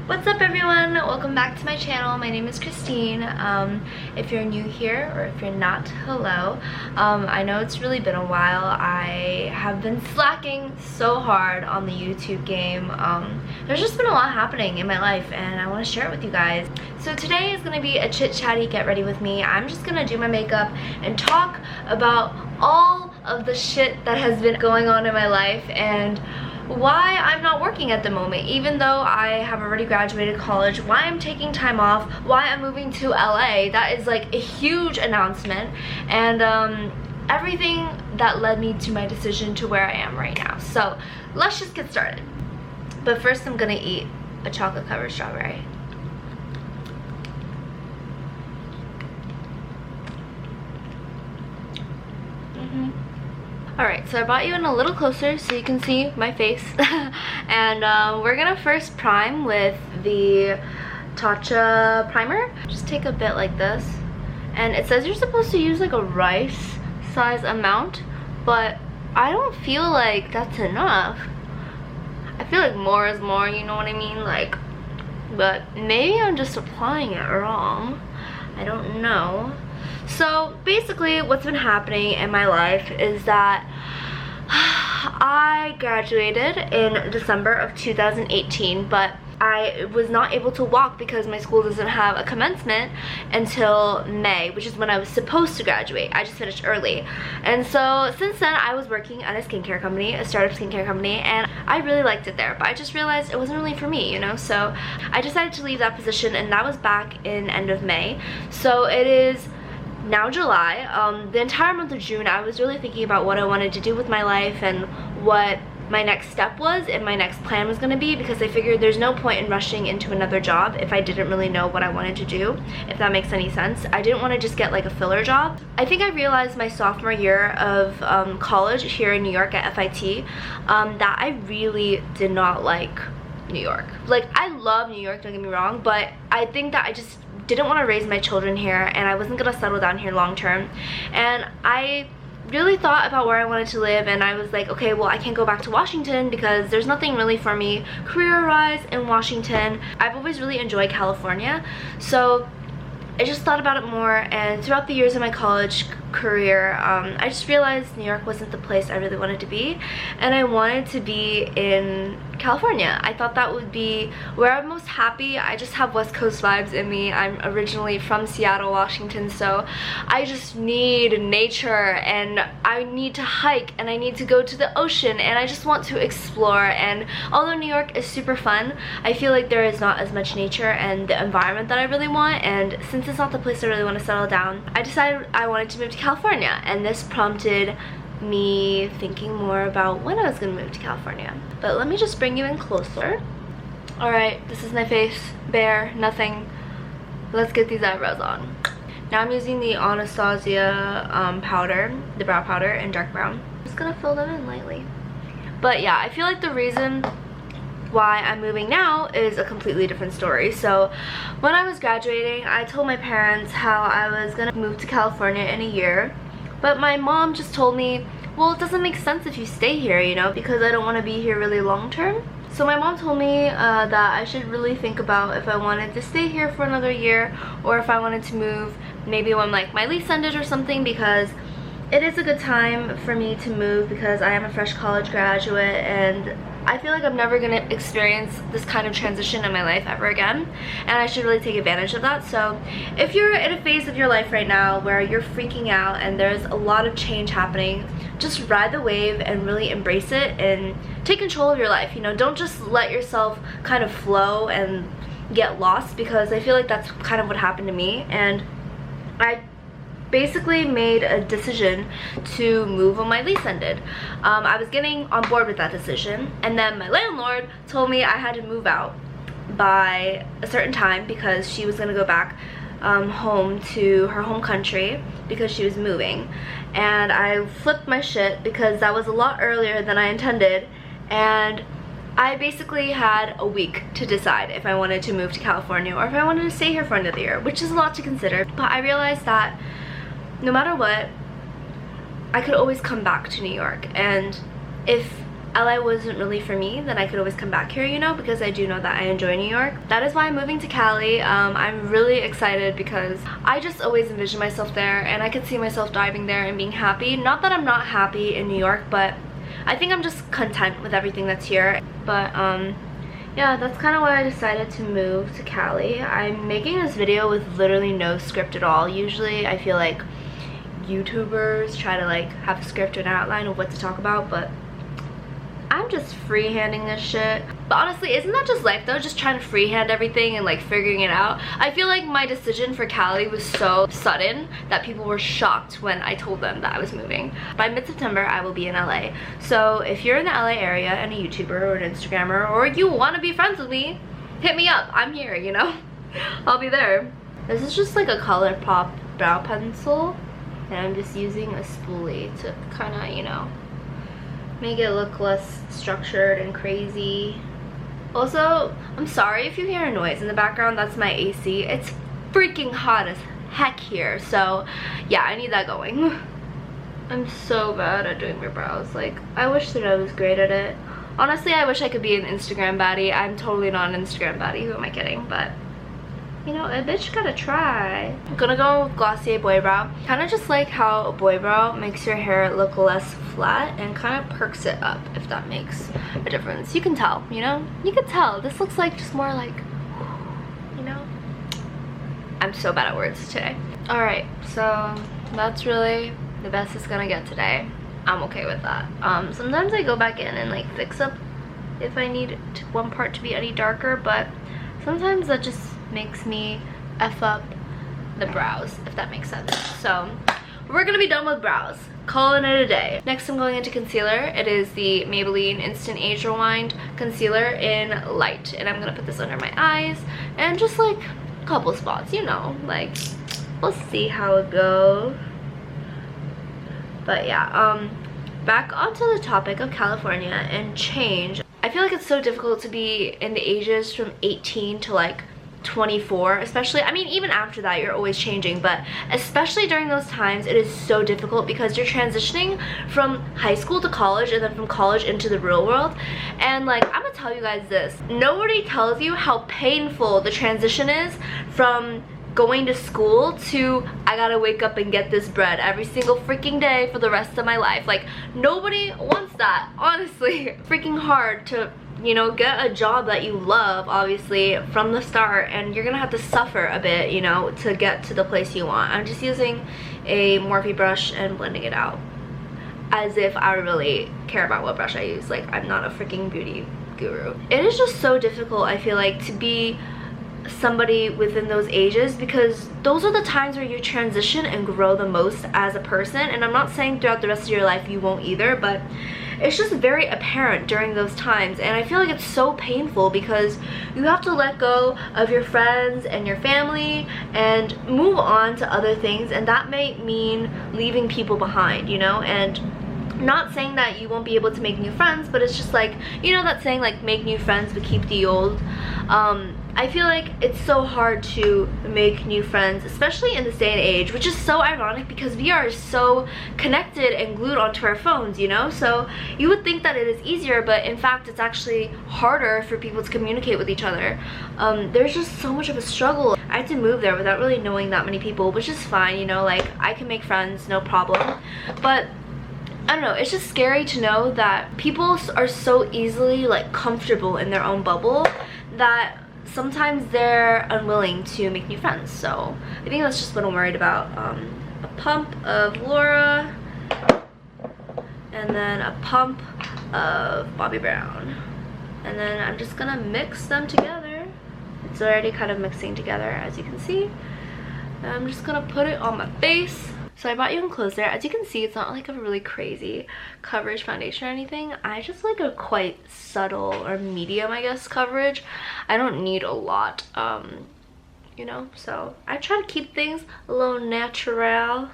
What's up everyone? Welcome back to my channel. My name is Kristine. If you're new here or if you're not, hello. I know it's really been a while. I have been slacking so hard on the YouTube game. There's just been a lot happening in my life and I want to share it with you guys. So today is going to be a chit-chatty get ready with me. I'm just going to do my makeup and talk about all of the shit that has been going on in my life and why I'm not working at the moment, even though I have already graduated college, why I'm taking time off, why I'm moving to LA. That is like a huge announcement, and everything that led me to my decision to where I am right now. So let's just get started. But first I'm gonna eat a chocolate covered strawberry. Alright, so I brought you in a little closer so you can see my face. And we're gonna first prime with the Tatcha primer. Just take a bit like this. And it says you're supposed to use like a rice size amount, but I don't feel like that's enough. I feel like more is more, you know what I mean? Like, but maybe I'm just applying it wrong. I don't know. So basically what's been happening in my life is that I graduated in December of 2018, but I was not able to walk because my school doesn't have a commencement until May, which is when I was supposed to graduate. I just finished early. And so since then I was working at a skincare company, a startup skincare company, and I really liked it there, but I just realized it wasn't really for me, you know? So I decided to leave that position, and that was back in end of May. So it is now July. The entire month of June I was really thinking about what I wanted to do with my life and what my next step was and my next plan was going to be, because I figured there's no point in rushing into another job if I didn't really know what I wanted to do, if that makes any sense. I didn't want to just get like a filler job. I think I realized my sophomore year of college here in New York at FIT that I really did not like New York. Like, I love New York, don't get me wrong, but I think that I just didn't want to raise my children here and I wasn't gonna settle down here long term. And I really thought about where I wanted to live, and I was like, okay, well, I can't go back to Washington because there's nothing really for me career-wise in Washington. I've always really enjoyed California, so I just thought about it more, and throughout the years of my college career, I just realized New York wasn't the place I really wanted to be, and I wanted to be in California. I thought that would be where I'm most happy. I just have West Coast vibes in me. I'm originally from Seattle, Washington, so I just need nature, and I need to hike, and I need to go to the ocean, and I just want to explore. And although New York is super fun, I feel like there is not as much nature and the environment that I really want, and since it's not the place I really want to settle down, I decided I wanted to move to California, and this prompted me thinking more about when I was going to move to California. But let me just bring you in closer. Alright, this is my face, bare, nothing. Let's get these eyebrows on. Now I'm using the Anastasia powder, the brow powder in dark brown. I'm just gonna fill them in lightly. But yeah, I feel like the reason why I'm moving now is a completely different story. So when I was graduating, I told my parents how I was gonna move to California in a year, but my mom just told me, well, it doesn't make sense if you stay here, you know, because I don't want to be here really long term. So my mom told me that I should really think about if I wanted to stay here for another year or if I wanted to move maybe when like my lease ended or something, because it is a good time for me to move because I am a fresh college graduate and I feel like I'm never going to experience this kind of transition in my life ever again, and I should really take advantage of that. So if you're in a phase of your life right now where you're freaking out and there's a lot of change happening, just ride the wave and really embrace it and take control of your life. You know, don't just let yourself kind of flow and get lost, because I feel like that's kind of what happened to me, and I basically made a decision to move when my lease ended. I was getting on board with that decision, and then my landlord told me I had to move out by a certain time because she was gonna go back home to her home country because she was moving. And I flipped my shit because that was a lot earlier than I intended, and I basically had a week to decide if I wanted to move to California or if I wanted to stay here for another year, which is a lot to consider. But I realized that no matter what, I could always come back to New York, and if LA wasn't really for me, then I could always come back here, you know, because I do know that I enjoy New York. That is why I'm moving to Cali. I'm really excited because I just always envisioned myself there, and I could see myself diving there and being happy. Not that I'm not happy in New York, but I think I'm just content with everything that's here. But yeah, that's kind of why I decided to move to Cali. I'm making this video with literally no script at all. Usually I feel like YouTubers try to like have a script or an outline of what to talk about, but I'm just freehanding this shit. But honestly, isn't that just life though? Just trying to freehand everything and like figuring it out. I feel like my decision for Cali was so sudden that people were shocked when I told them that I was moving. By mid-September, I will be in LA. So if you're in the LA area and a YouTuber or an Instagrammer, or you want to be friends with me, hit me up. I'm here, you know? I'll be there. This is just like a ColourPop brow pencil, and I'm just using a spoolie to kind of, you know, make it look less structured and crazy. Also, I'm sorry if you hear a noise in the background. That's my AC. It's freaking hot as heck here, so yeah, I need that going. I'm so bad at doing my brows. Like, I wish that I was great at it. Honestly, I wish I could be an Instagram baddie. I'm totally not an Instagram baddie. Who am I kidding? But you know, a bitch gotta try. I'm gonna go with Glossier Boy Brow. Kind of just like how a boy brow makes your hair look less flat and kind of perks it up, if that makes a difference. You can tell, you know? You can tell. This looks like just more like, you know? I'm so bad at words today. Alright, so that's really the best it's gonna get today. I'm okay with that. Sometimes I go back in and like fix up if I need one part to be any darker, but sometimes that just makes me F up the brows, if that makes sense. So we're gonna be done with brows, calling it a day. Next I'm going into concealer. It is the Maybelline Instant Age Rewind concealer in light, and I'm gonna put this under my eyes and just like a couple spots, you know, like we'll see how it goes. But yeah, back onto the topic of California and change. I feel like it's so difficult to be in the ages from 18 to like 24, especially. I mean, even after that you're always changing, but especially during those times it is so difficult because you're transitioning from high school to college and then from college into the real world. And like, I'm gonna tell you guys this, nobody tells you how painful the transition is from going to school to I gotta wake up and get this bread every single freaking day for the rest of my life. Like, nobody wants that, honestly. Freaking hard to, you know, get a job that you love, obviously, from the start, and you're gonna have to suffer a bit, you know, to get to the place you want. I'm just using a Morphe brush and blending it out as if I really care about what brush I use. Like, I'm not a freaking beauty guru. It is just so difficult, I feel like, to be somebody within those ages, because those are the times where you transition and grow the most as a person. And I'm not saying throughout the rest of your life you won't either, but it's just very apparent during those times. And I feel like it's so painful because you have to let go of your friends and your family and move on to other things, and that may mean leaving people behind, you know. And not saying that you won't be able to make new friends, but it's just like, you know, that saying like make new friends but keep the old. I feel like it's so hard to make new friends, especially in this day and age, which is so ironic because we are so connected and glued onto our phones, you know? So you would think that it is easier, but in fact it's actually harder for people to communicate with each other. There's just so much of a struggle. I had to move there without really knowing that many people, which is fine, you know, like I can make friends, no problem. But I don't know, it's just scary to know that people are so easily like comfortable in their own bubble that sometimes they're unwilling to make new friends. So I think that's just what I'm worried about. A pump of Laura and then a pump of Bobbi Brown, and then I'm just gonna mix them together. It's already kind of mixing together, as you can see. And I'm just gonna put it on my face. So I bought you in closer. As you can see, it's not like a really crazy coverage foundation or anything. I just like a quite subtle or medium, I guess, coverage. I don't need a lot, you know, so I try to keep things a little natural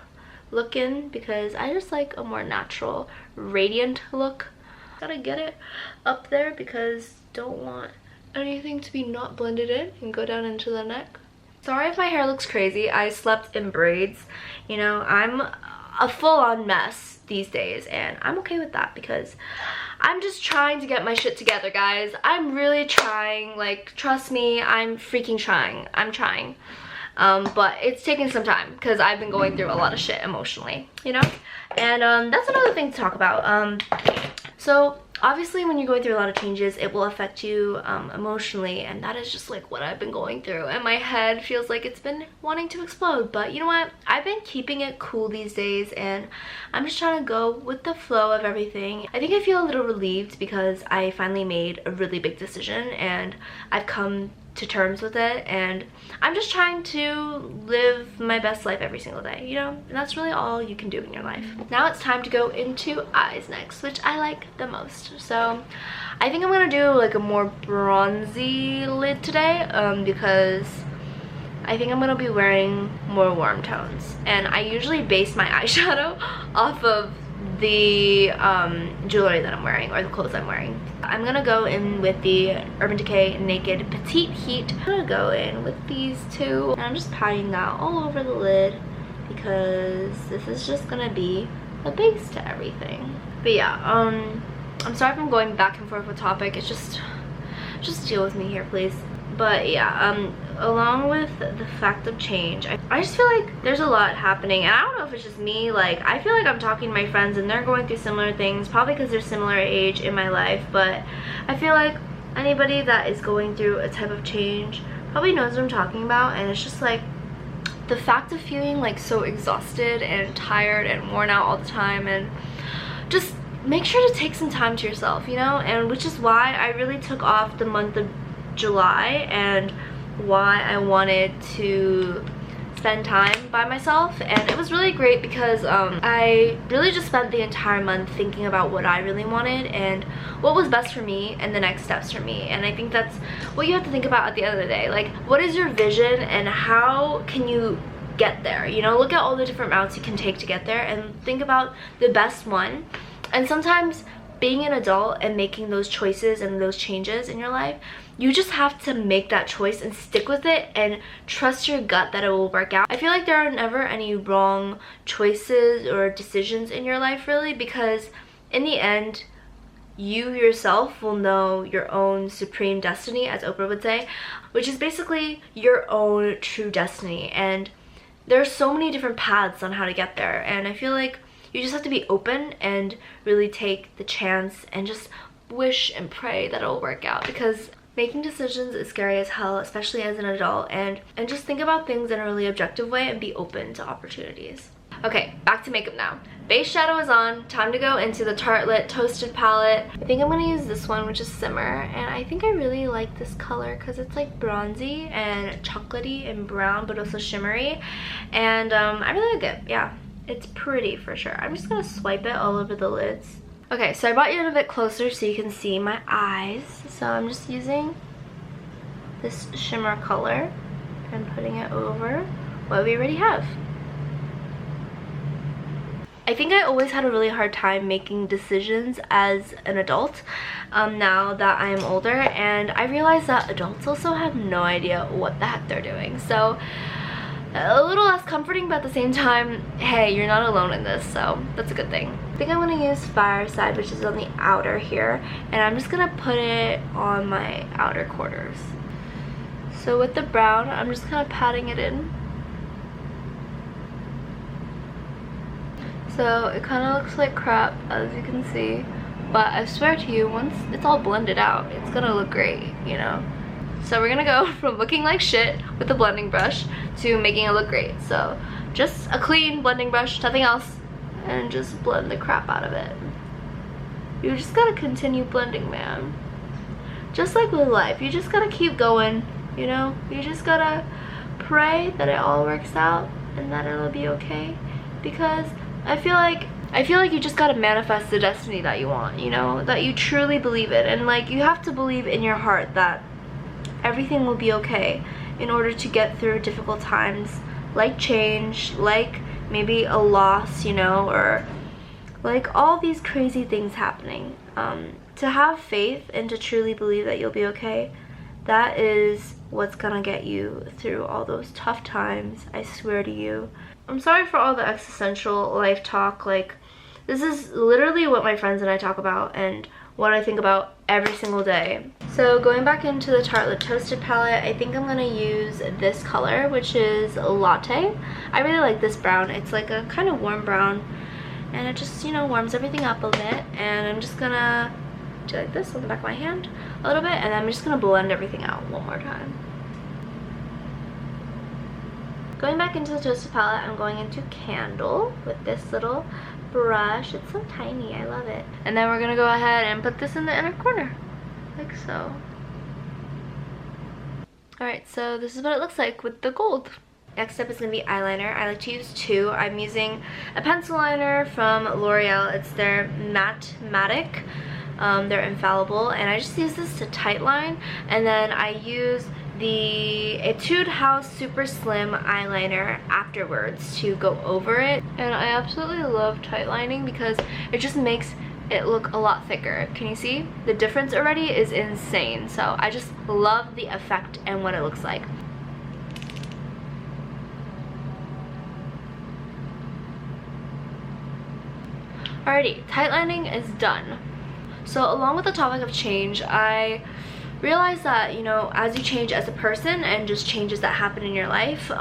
looking because I just like a more natural, radiant look. Gotta get it up there because don't want anything to be not blended in and go down into the neck. Sorry if my hair looks crazy. I slept in braids. You know, I'm a full-on mess these days, and I'm okay with that because I'm just trying to get my shit together, guys. I'm really trying. Like, trust me, I'm freaking trying. I'm trying. But it's taking some time because I've been going through a lot of shit emotionally, you know? And that's another thing to talk about. So obviously when you're going through a lot of changes, it will affect you emotionally, and that is just like what I've been going through, and my head feels like it's been wanting to explode. But you know what, I've been keeping it cool these days, and I'm just trying to go with the flow of everything. I think I feel a little relieved because I finally made a really big decision and I've come to terms with it, and I'm just trying to live my best life every single day, you know? And that's really all you can do in your life. Now it's time to go into eyes next, which I like the most. So I think I'm gonna do like a more bronzy lid today, because I think I'm gonna be wearing more warm tones, and I usually base my eyeshadow off of the jewelry that I'm wearing, or the clothes I'm wearing. I'm gonna go in with the Urban Decay Naked Petite Heat. I'm gonna go in with these two, and I'm just patting that all over the lid because this is just gonna be a base to everything. But yeah, I'm sorry if I'm going back and forth with topic. It's just deal with me here, please. But yeah, along with the fact of change, I just feel like there's a lot happening, and I don't know if it's just me. Like, I feel like I'm talking to my friends and they're going through similar things, probably because they're similar age in my life, but I feel like anybody that is going through a type of change probably knows what I'm talking about. And it's just like the fact of feeling like so exhausted and tired and worn out all the time, and just make sure to take some time to yourself, you know? And which is why I really took off the month of July, and why I wanted to spend time by myself. And it was really great because I really just spent the entire month thinking about what I really wanted and what was best for me and the next steps for me. And I think that's what you have to think about at the end of the day. Like, what is your vision and how can you get there? You know, look at all the different routes you can take to get there and think about the best one. And sometimes being an adult and making those choices and those changes in your life, you just have to make that choice and stick with it and trust your gut that it will work out. I feel like there are never any wrong choices or decisions in your life, really, because in the end, you yourself will know your own supreme destiny, as Oprah would say, which is basically your own true destiny. And there are so many different paths on how to get there, and I feel like you just have to be open and really take the chance and just wish and pray that it'll work out, because making decisions is scary as hell, especially as an adult, and just think about things in a really objective way and be open to opportunities. Okay, back to makeup now. Base shadow is on. Time to go into the Tartelette Toasted palette. I think I'm gonna use this one, which is Simmer, and I think I really like this color because it's like bronzy and chocolatey and brown, but also shimmery, and I really like it. Yeah, it's pretty for sure. I'm just gonna swipe it all over the lids. Okay, so I brought you in a bit closer so you can see my eyes. So I'm just using this shimmer color and putting it over what we already have. I think I always had a really hard time making decisions as an adult, now that I am older, and I realized that adults also have no idea what the heck they're doing. So a little less comforting, but at the same time, hey, you're not alone in this, so that's a good thing. I think I'm gonna use Fireside, which is on the outer here, and I'm just gonna put it on my outer quarters. So with the brown, I'm just kind of patting it in. So it kind of looks like crap, as you can see, but I swear to you, once it's all blended out, it's gonna look great, you know? So we're gonna go from looking like shit with the blending brush to making it look great. So just a clean blending brush, nothing else, and just blend the crap out of it. You just gotta continue blending, man. Just like with life, you just gotta keep going, you know? You just gotta pray that it all works out and that it'll be okay, because I feel like you just gotta manifest the destiny that you want, you know? That you truly believe it, and like you have to believe in your heart that everything will be okay in order to get through difficult times, like change, like maybe a loss, you know, or like all these crazy things happening. To have faith and to truly believe that you'll be okay, that is what's gonna get you through all those tough times, I swear to you. I'm sorry for all the existential life talk. Like, this is literally what my friends and I talk about and what I think about every single day. So going back into the Tartelette Toasted palette, I think I'm gonna use this color, which is Latte. I really like this brown. It's like a kind of warm brown, and it just, you know, warms everything up a bit. And I'm just gonna do like this on the back of my hand a little bit, and I'm just gonna blend everything out one more time. Going back into the Toasted palette, I'm going into Candle with this little brush. It's so tiny, I love it. And then we're gonna go ahead and put this in the inner corner, like so. Alright, so this is what it looks like with the gold. Next up is going to be eyeliner. I like to use two. I'm using a pencil liner from L'Oreal. It's their Matte-Matic. They're infallible, and I just use this to tightline, and then I use the Etude House Super Slim eyeliner afterwards to go over it. And I absolutely love tightlining because it just makes it look a lot thicker. Can you see? The difference already is insane. So I just love the effect and what it looks like. Alrighty, tightlining is done. So along with the topic of change, I realized that, you know, as you change as a person and just changes that happen in your life,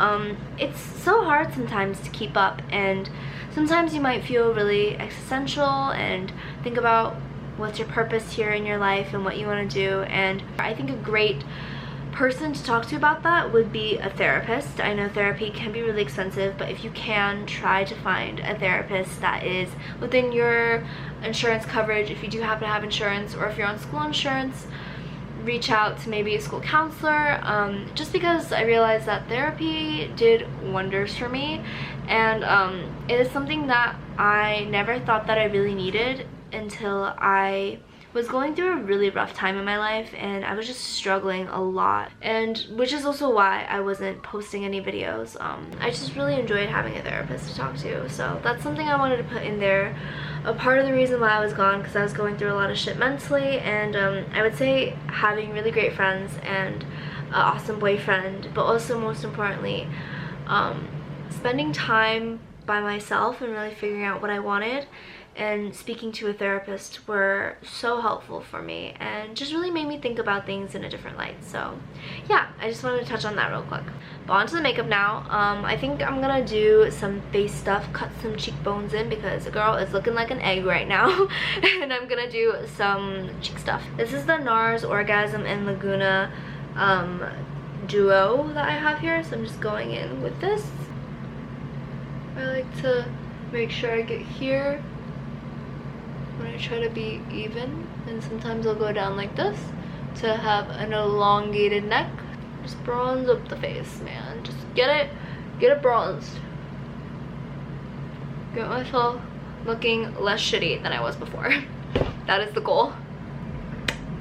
it's so hard sometimes to keep up, and sometimes you might feel really existential and think about what's your purpose here in your life and what you want to do. And I think a great person to talk to about that would be a therapist. I know therapy can be really expensive, but if you can, try to find a therapist that is within your insurance coverage, if you do happen to have insurance, or if you're on school insurance, reach out to maybe a school counselor, just because I realized that therapy did wonders for me, and it is something that I never thought that I really needed until I was going through a really rough time in my life, and I was just struggling a lot, and which is also why I wasn't posting any videos. I just really enjoyed having a therapist to talk to, so that's something I wanted to put in there. A part of the reason why I was gone, because I was going through a lot of shit mentally, and I would say having really great friends and an awesome boyfriend, but also most importantly, spending time by myself and really figuring out what I wanted, and speaking to a therapist were so helpful for me and just really made me think about things in a different light. So yeah, I just wanted to touch on that real quick. But on to the makeup now. I think I'm gonna do some face stuff, cut some cheekbones in because the girl is looking like an egg right now. And I'm gonna do some cheek stuff. This is the NARS Orgasm and Laguna duo that I have here, so I'm just going in with this. I like to make sure I get here when I try to be even, and sometimes I'll go down like this to have an elongated neck. Just bronze up the face, man. Just get it bronzed. Get myself looking less shitty than I was before. That is the goal.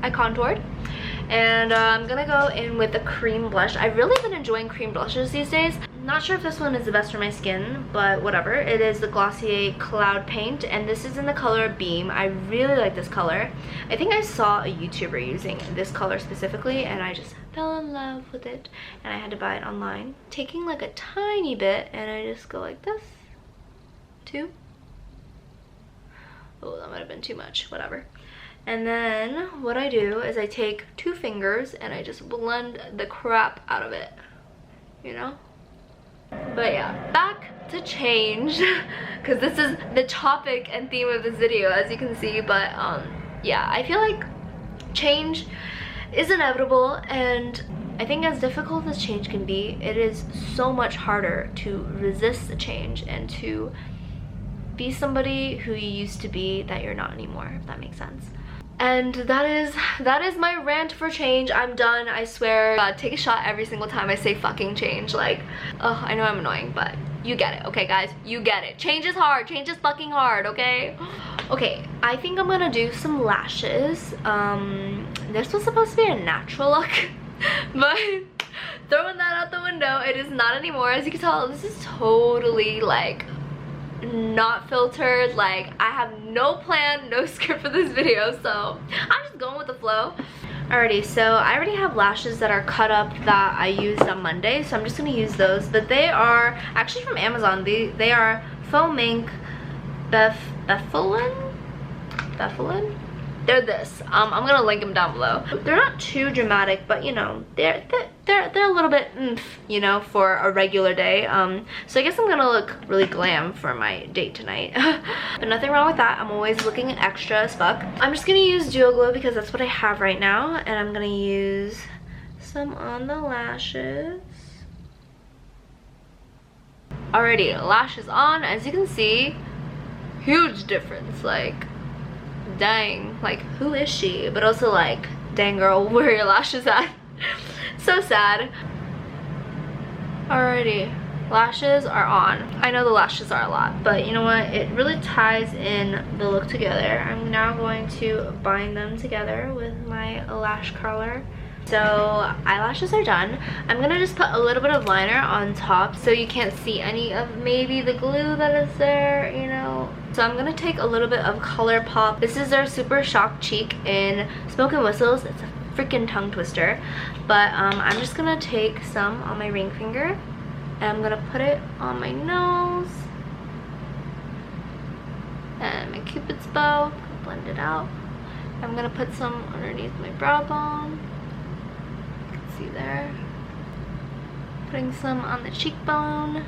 I contoured, and I'm gonna go in with a cream blush. I've really been enjoying cream blushes these days. Not sure if this one is the best for my skin, but whatever. It is the Glossier Cloud Paint, and this is in the color Beam. I really like this color. I think I saw a YouTuber using this color specifically, and I just fell in love with it, and I had to buy it online. Taking like a tiny bit, and I just go like this. Two. Oh, that might have been too much, whatever. And then what I do is I take 2 fingers and I just blend the crap out of it, you know? But yeah, back to change, because this is the topic and theme of this video, as you can see. But yeah, I feel like change is inevitable, and I think as difficult as change can be, it is so much harder to resist the change and to be somebody who you used to be that you're not anymore, if that makes sense. And that is my rant for change. I'm done, I swear. Take a shot every single time I say fucking change. Like, oh, I know I'm annoying, but you get it, okay guys? You get it. Change is hard. Change is fucking hard, okay? Okay, I think I'm gonna do some lashes. This was supposed to be a natural look, but throwing that out the window, it is not anymore. As you can tell, this is totally like not filtered. Like, I have no plan, no script for this video, so I'm just going with the flow. Alrighty, so I already have lashes that are cut up that I used on Monday, so I'm just gonna use those. But they are actually from Amazon. They are Faux Mink Bephelin. They're this. I'm gonna link them down below. They're not too dramatic, but you know, they're a little bit you know, for a regular day. So I guess I'm gonna look really glam for my date tonight. But nothing wrong with that. I'm always looking extra as fuck. I'm just gonna use Duo Glow because that's what I have right now, and I'm gonna use some on the lashes. Alrighty, lashes on. As you can see, huge difference. Like, dang, like, who is she? But also like, dang girl, where are your lashes at? So sad. Alrighty, lashes are on. I know the lashes are a lot, but you know what? It really ties in the look together. I'm now going to bind them together with my lash curler. So eyelashes are done. I'm gonna just put a little bit of liner on top so you can't see any of maybe the glue that is there, you know. So I'm gonna take a little bit of ColourPop. This is their Super Shock Cheek in Smoke and Whistles. It's a freaking tongue twister. But I'm just gonna take some on my ring finger and I'm gonna put it on my nose and my Cupid's bow. Blend it out. I'm gonna put some underneath my brow bone. See there, putting some on the cheekbone,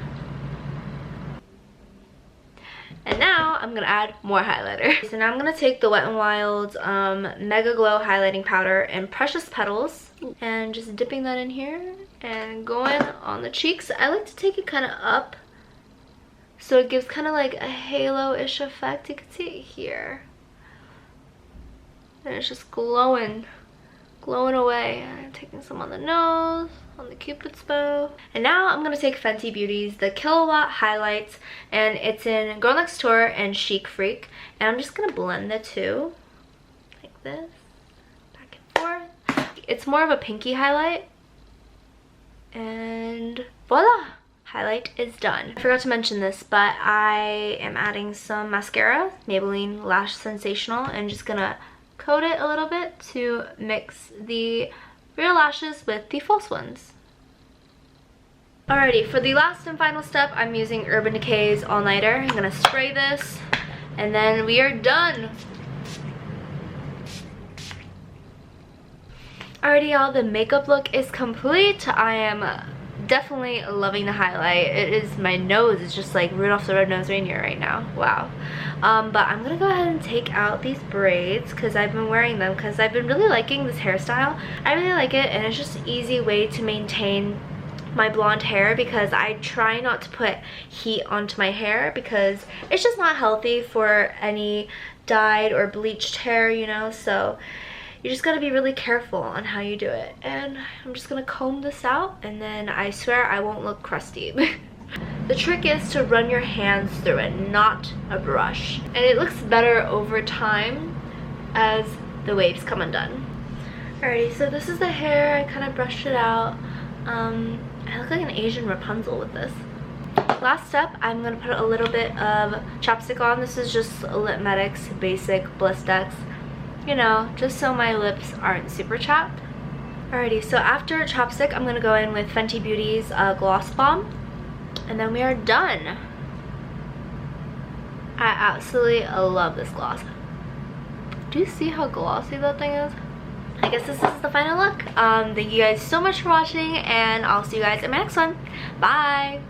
and now I'm gonna add more highlighter. So now I'm gonna take the Wet n Wild's Mega Glow highlighting powder in Precious Petals and just dipping that in here and going on the cheeks. I like to take it kind of up so it gives kind of like a halo-ish effect. You can see it here, and it's just glowing away. I'm taking some on the nose, on the Cupid's bow. And now I'm gonna take Fenty Beauty's The Kilowatt Highlights, and it's in Girl Next Door and Chic Freak. And I'm just gonna blend the two, like this, back and forth. It's more of a pinky highlight. And voila! Highlight is done. I forgot to mention this, but I am adding some mascara, Maybelline Lash Sensational, and just gonna coat it a little bit to mix the real lashes with the false ones. Alrighty, for the last and final step, I'm using Urban Decay's All Nighter. I'm gonna spray this, and then we are done. Alrighty, y'all, the makeup look is complete. I am definitely loving the highlight. It is, my nose is just like Rudolph the Red-Nosed Reindeer right now. Wow. But I'm gonna go ahead and take out these braids because I've been wearing them because I've been really liking this hairstyle. I really like it, and it's just an easy way to maintain my blonde hair because I try not to put heat onto my hair because it's just not healthy for any dyed or bleached hair, you know. So you just gotta be really careful on how you do it. And I'm just gonna comb this out, and then I swear I won't look crusty. The trick is to run your hands through it, not a brush. And it looks better over time as the waves come undone. Alrighty, so this is the hair. I kind of brushed it out. I look like an Asian Rapunzel with this. Last step, I'm gonna put a little bit of chapstick on. This is just Lip Medic's Basic Blistex. You know, just so my lips aren't super chapped. Alrighty, so after chapstick, I'm gonna go in with Fenty Beauty's Gloss Bomb, and then we are done. I absolutely love this gloss. Do you see how glossy that thing is? I guess this is the final look. Thank you guys so much for watching, and I'll see you guys in my next one. Bye!